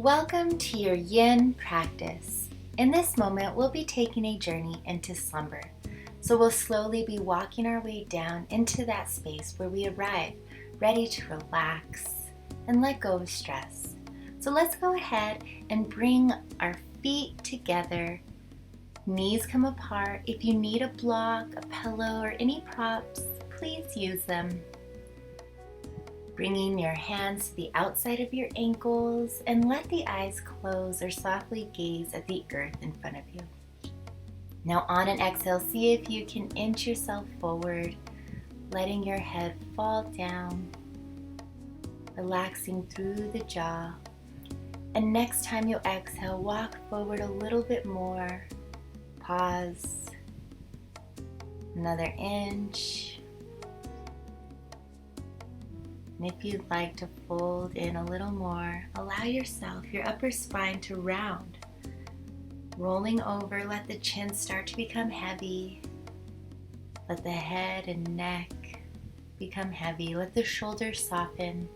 Welcome to your Yin practice. In this moment, we'll be taking a journey into slumber. So we'll slowly be walking our way down into that space where we arrive, ready to relax and let go of stress. So let's go ahead and bring our feet together. Knees come apart. If you need a block, a pillow, or any props, please use them. Bringing your hands to the outside of your ankles and let the eyes close or softly gaze at the earth in front of you. Now on an exhale, see if you can inch yourself forward, letting your head fall down, relaxing through the jaw. And next time you exhale, walk forward a little bit more. Pause. Another inch. And if you'd like to fold in a little more, allow yourself, your upper spine to round. Rolling over, let the chin start to become heavy. Let the head and neck become heavy. Let the shoulders soften.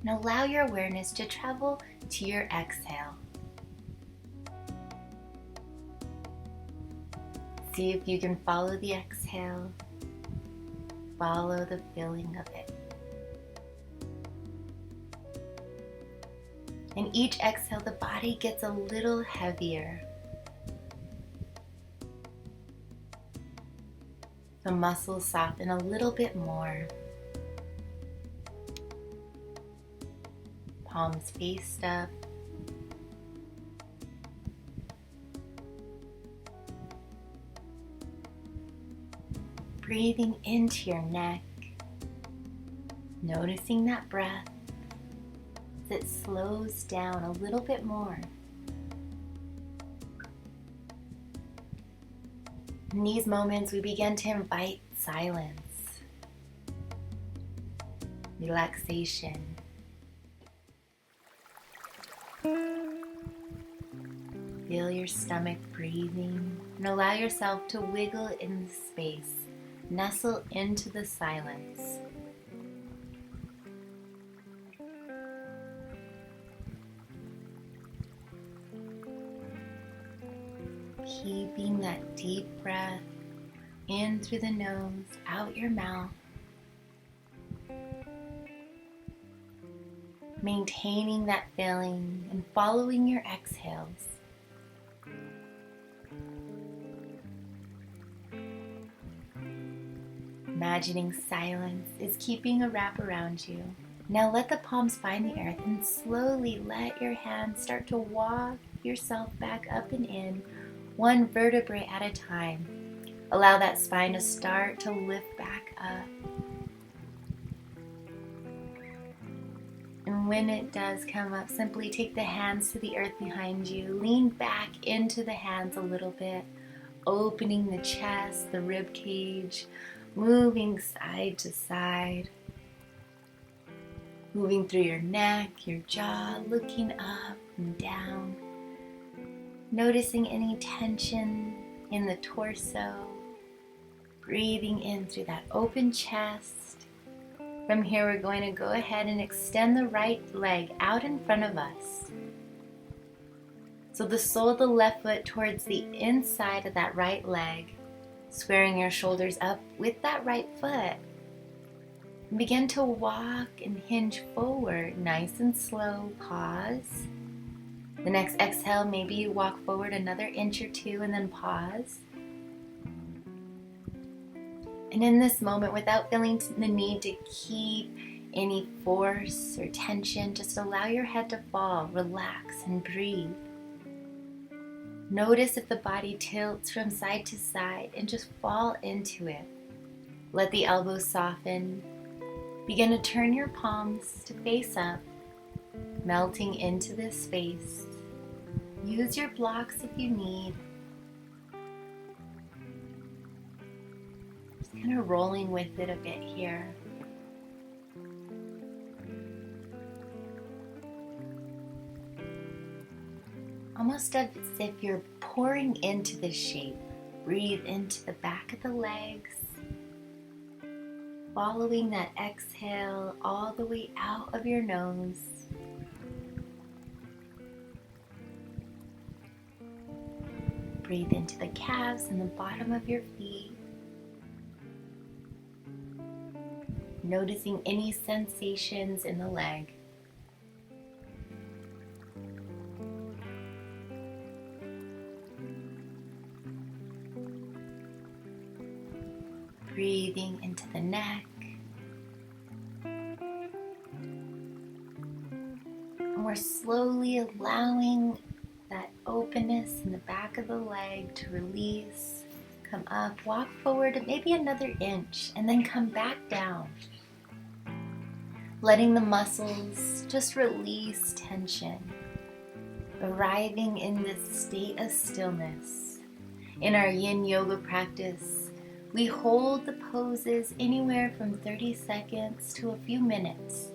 And allow your awareness to travel to your exhale. See if you can follow the exhale. Follow the feeling of it. In each exhale, the body gets a little heavier. The muscles soften a little bit more. Palms faced up. Breathing into your neck. Noticing that breath. It slows down a little bit more. In these moments, we begin to invite silence, relaxation. Feel your stomach breathing and allow yourself to wiggle in the space, nestle into the silence. Keeping that deep breath in through the nose, out your mouth. Maintaining that feeling and following your exhales. Imagining silence is keeping a wrap around you. Now let the palms find the earth and slowly let your hands start to walk yourself back up and in, one vertebrae at a time. Allow that spine to start to lift back up. And when it does come up, simply take the hands to the earth behind you. Lean back into the hands a little bit, opening the chest, the rib cage, moving side to side. Moving through your neck, your jaw, looking up and down. Noticing any tension in the torso, breathing in through that open chest. From here, we're going to go ahead and extend the right leg out in front of us. So the sole of the left foot towards the inside of that right leg, squaring your shoulders up with that right foot. And begin to walk and hinge forward, nice and slow. Pause. The next exhale, maybe you walk forward another inch or two and then pause. And in this moment, without feeling the need to keep any force or tension, just allow your head to fall, relax and breathe. Notice if the body tilts from side to side and just fall into it. Let the elbows soften. Begin to turn your palms to face up, melting into this space. Use your blocks if you need. Just kind of rolling with it a bit here. Almost as if you're pouring into this shape. Breathe into the back of the legs. Following that exhale all the way out of your nose. Breathe into the calves and the bottom of your feet. Noticing any sensations in the leg. Breathing into the neck. And we're slowly allowing that openness in the back of the leg to release. Come up, walk forward maybe another inch, and then come back down. Letting the muscles just release tension. Arriving in this state of stillness. In our Yin Yoga practice, we hold the poses anywhere from 30 seconds to a few minutes.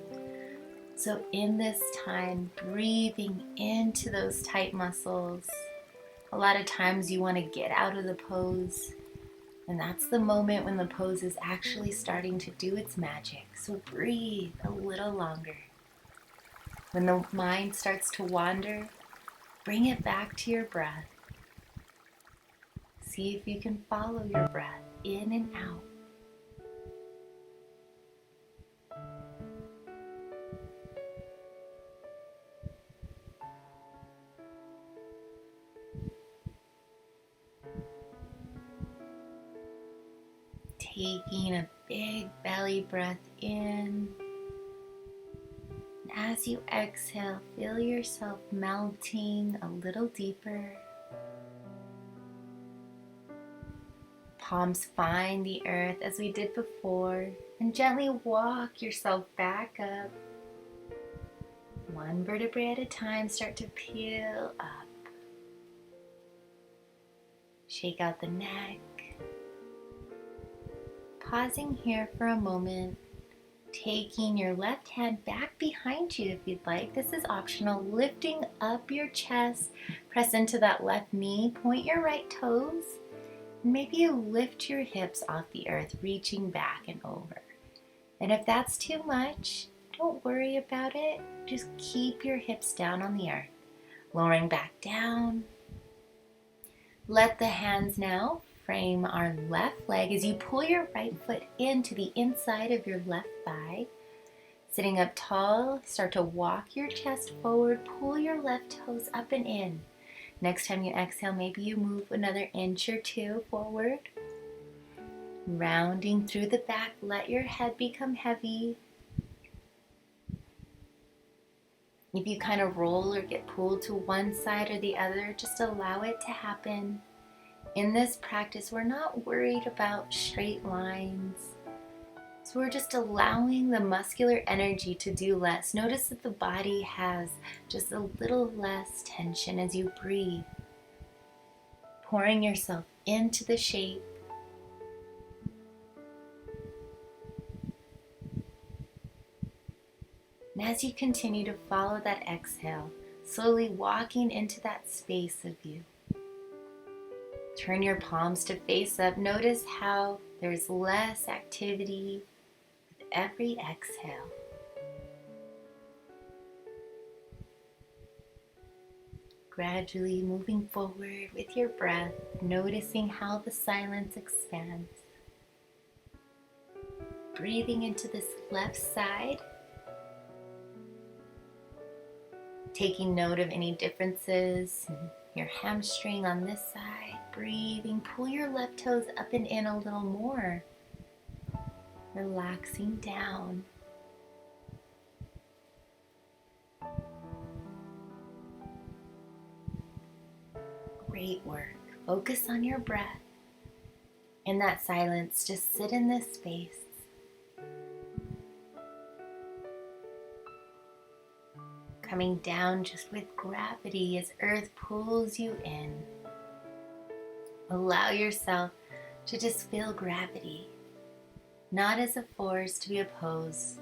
So in this time, breathing into those tight muscles. A lot of times you want to get out of the pose, and that's the moment when the pose is actually starting to do its magic. So breathe a little longer. When the mind starts to wander, bring it back to your breath. See if you can follow your breath in and out. Taking a big belly breath in. And as you exhale, feel yourself melting a little deeper. Palms find the earth as we did before, and gently walk yourself back up. One vertebrae at a time, start to peel up. Shake out the neck. Pausing here for a moment, taking your left hand back behind you if you'd like. This is optional. Lifting up your chest, press into that left knee, point your right toes. Maybe you lift your hips off the earth, reaching back and over. And if that's too much, don't worry about it. Just keep your hips down on the earth. Lowering back down. Let the hands now frame our left leg as you pull your right foot into the inside of your left thigh. Sitting up tall, start to walk your chest forward, pull your left toes up and in. Next time you exhale, maybe you move another inch or two forward. Rounding through the back, let your head become heavy. If you kind of roll or get pulled to one side or the other, just allow it to happen. In this practice, we're not worried about straight lines. So we're just allowing the muscular energy to do less. Notice that the body has just a little less tension as you breathe. Pouring yourself into the shape. And as you continue to follow that exhale, slowly walking into that space of you. Turn your palms to face up. Notice how there's less activity with every exhale. Gradually moving forward with your breath, noticing how the silence expands. Breathing into this left side. Taking note of any differences in your hamstring on this side. Breathing, pull your left toes up and in a little more. Relaxing down. Great work. Focus on your breath. In that silence, just sit in this space. Coming down just with gravity as earth pulls you in. Allow yourself to just feel gravity, not as a force to be opposed,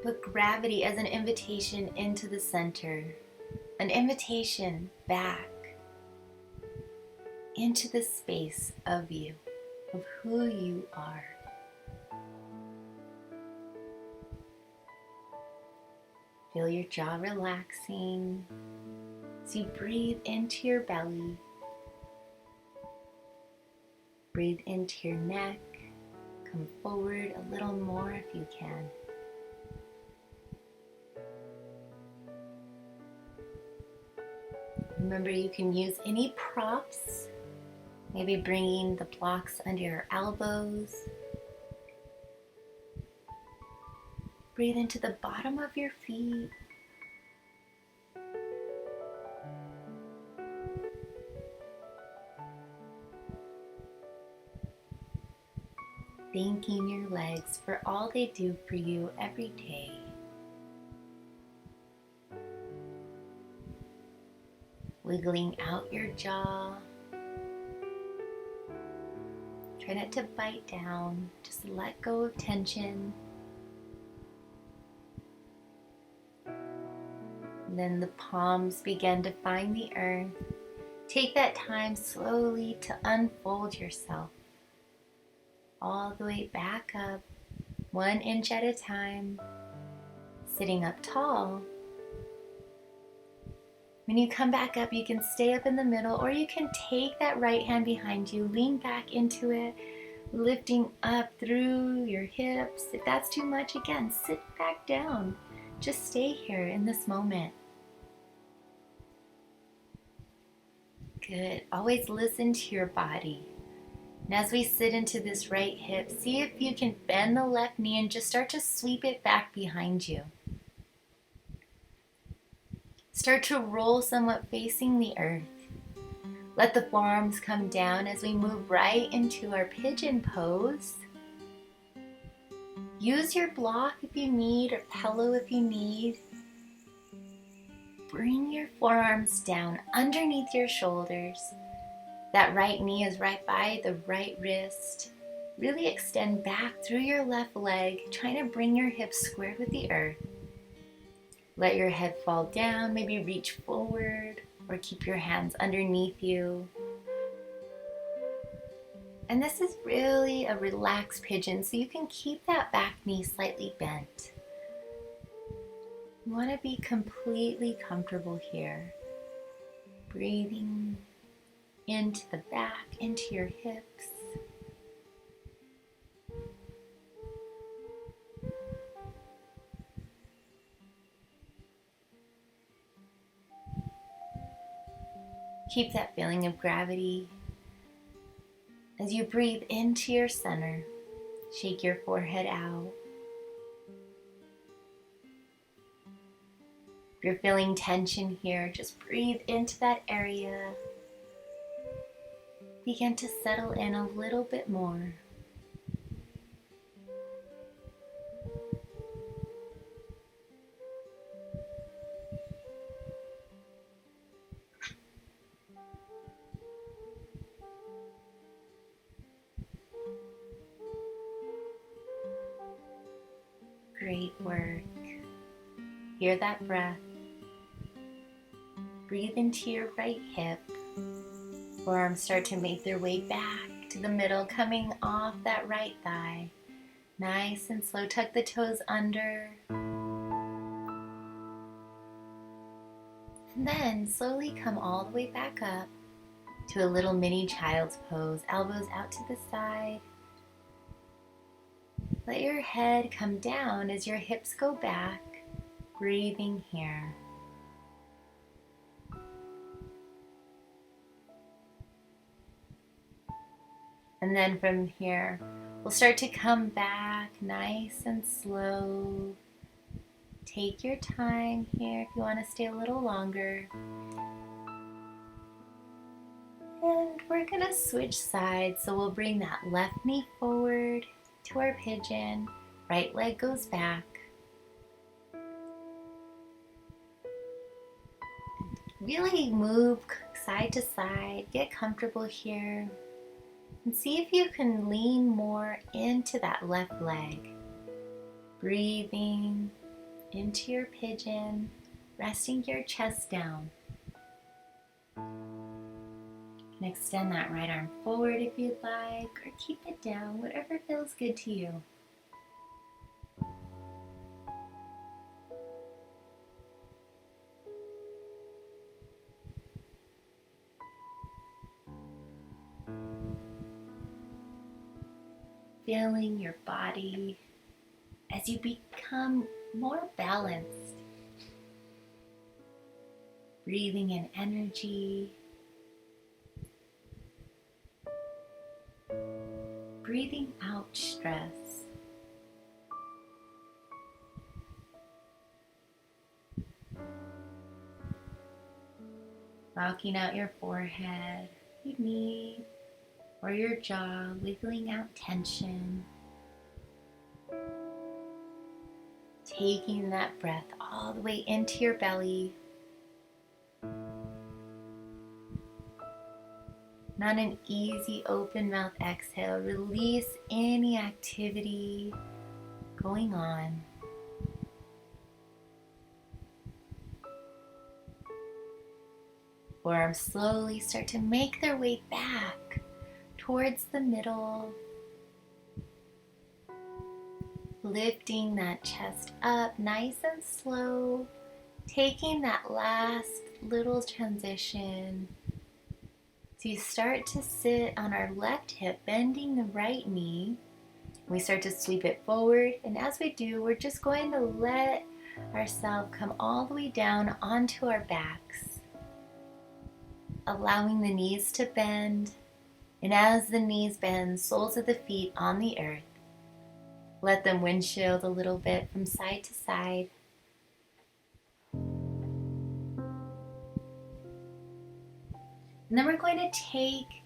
but gravity as an invitation into the center, an invitation back into the space of you, of who you are. Feel your jaw relaxing. So you breathe into your belly, breathe into your neck, come forward a little more if you can. Remember, you can use any props, maybe bringing the blocks under your elbows. Breathe into the bottom of your feet. Thanking your legs for all they do for you every day. Wiggling out your jaw. Try not to bite down, just let go of tension. And then the palms begin to find the earth. Take that time slowly to unfold yourself all the way back up, 1 inch at a time, sitting up tall. When you come back up, you can stay up in the middle, or you can take that right hand behind you, lean back into it, lifting up through your hips. If that's too much, again, sit back down. Just stay here in this moment. Good. Always listen to your body. And as we sit into this right hip, see if you can bend the left knee and just start to sweep it back behind you. Start to roll somewhat facing the earth. Let the forearms come down as we move right into our pigeon pose. Use your block if you need, or pillow if you need. Bring your forearms down underneath your shoulders. That right knee is right by the right wrist. Really extend back through your left leg, trying to bring your hips squared with the earth. Let your head fall down, maybe reach forward or keep your hands underneath you. And this is really a relaxed pigeon, so you can keep that back knee slightly bent. You want to be completely comfortable here. Breathing into the back, into your hips. Keep that feeling of gravity. As you breathe into your center, shake your forehead out. If you're feeling tension here, just breathe into that area. Begin to settle in a little bit more. Great work. Hear that breath. Breathe into your right hip. Forearms start to make their way back to the middle, coming off that right thigh. Nice and slow. Tuck the toes under. And then slowly come all the way back up to a little mini child's pose. Elbows out to the side. Let your head come down as your hips go back. Breathing here. And then from here, we'll start to come back nice and slow. Take your time here if you want to stay a little longer. And we're going to switch sides. So we'll bring that left knee forward to our pigeon. Right leg goes back. Really move side to side. Get comfortable here. And see if you can lean more into that left leg. Breathing into your pigeon, resting your chest down. You can extend that right arm forward if you'd like, or keep it down, whatever feels good to you. filling your body as you become more balanced. Breathing in energy, breathing out stress. Rocking out your forehead, your knee, or your jaw, wiggling out tension. Taking that breath all the way into your belly. Not an easy open mouth exhale. Release any activity going on. Forearms slowly start to make their way back towards the middle. Lifting that chest up nice and slow. Taking that last little transition. So you start to sit on our left hip, bending the right knee. We start to sweep it forward, and as we do, we're just going to let ourselves come all the way down onto our backs, allowing the knees to bend. And as the knees bend, soles of the feet on the earth, let them windshield a little bit from side to side. And then we're going to take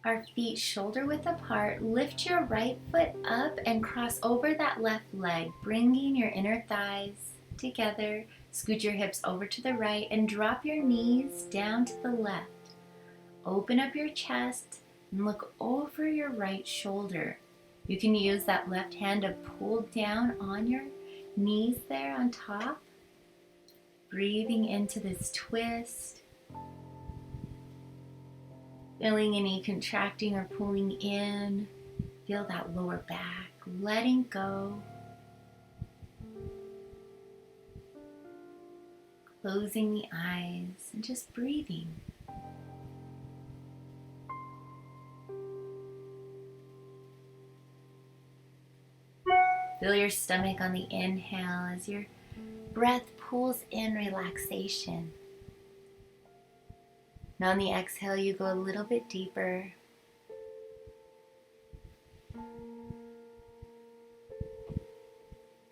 our feet shoulder width apart. Lift your right foot up and cross over that left leg, bringing your inner thighs together. Scoot your hips over to the right and drop your knees down to the left. Open up your chest and look over your right shoulder. You can use that left hand to pull down on your knees there on top. Breathing into this twist. Feeling any contracting or pulling in. Feel that lower back, letting go. Closing the eyes and just breathing. Feel your stomach on the inhale as your breath pulls in relaxation. And on the exhale, you go a little bit deeper.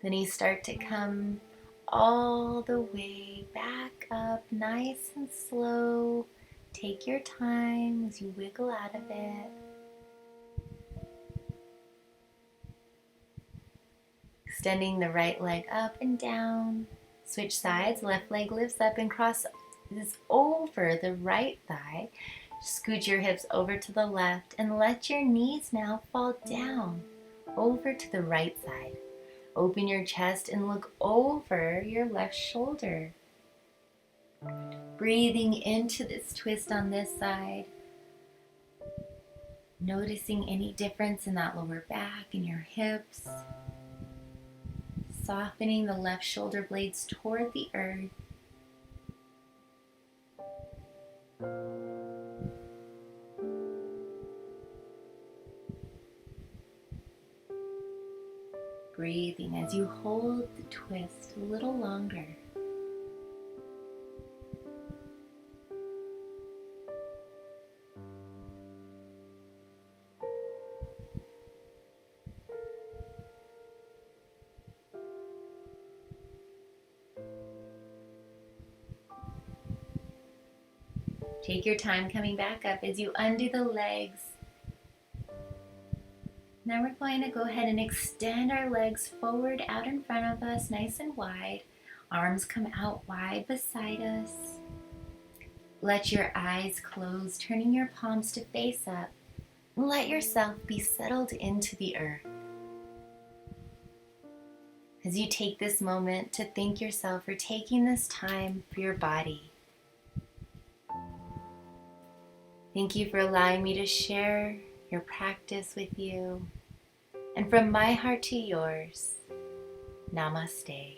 Then you start to come all the way back up, nice and slow. Take your time as you wiggle out of it. Extending the right leg up and down. Switch sides, left leg lifts up and crosses over the right thigh. Scoot your hips over to the left and let your knees now fall down over to the right side. Open your chest and look over your left shoulder. Breathing into this twist on this side. Noticing any difference in that lower back and your hips. Softening the left shoulder blades toward the earth. Breathing as you hold the twist a little longer. Take your time coming back up as you undo the legs. Now we're going to go ahead and extend our legs forward out in front of us, nice and wide. Arms come out wide beside us. Let your eyes close, turning your palms to face up. Let yourself be settled into the earth. As you take this moment to thank yourself for taking this time for your body. Thank you for allowing me to share your practice with you. And from my heart to yours, namaste.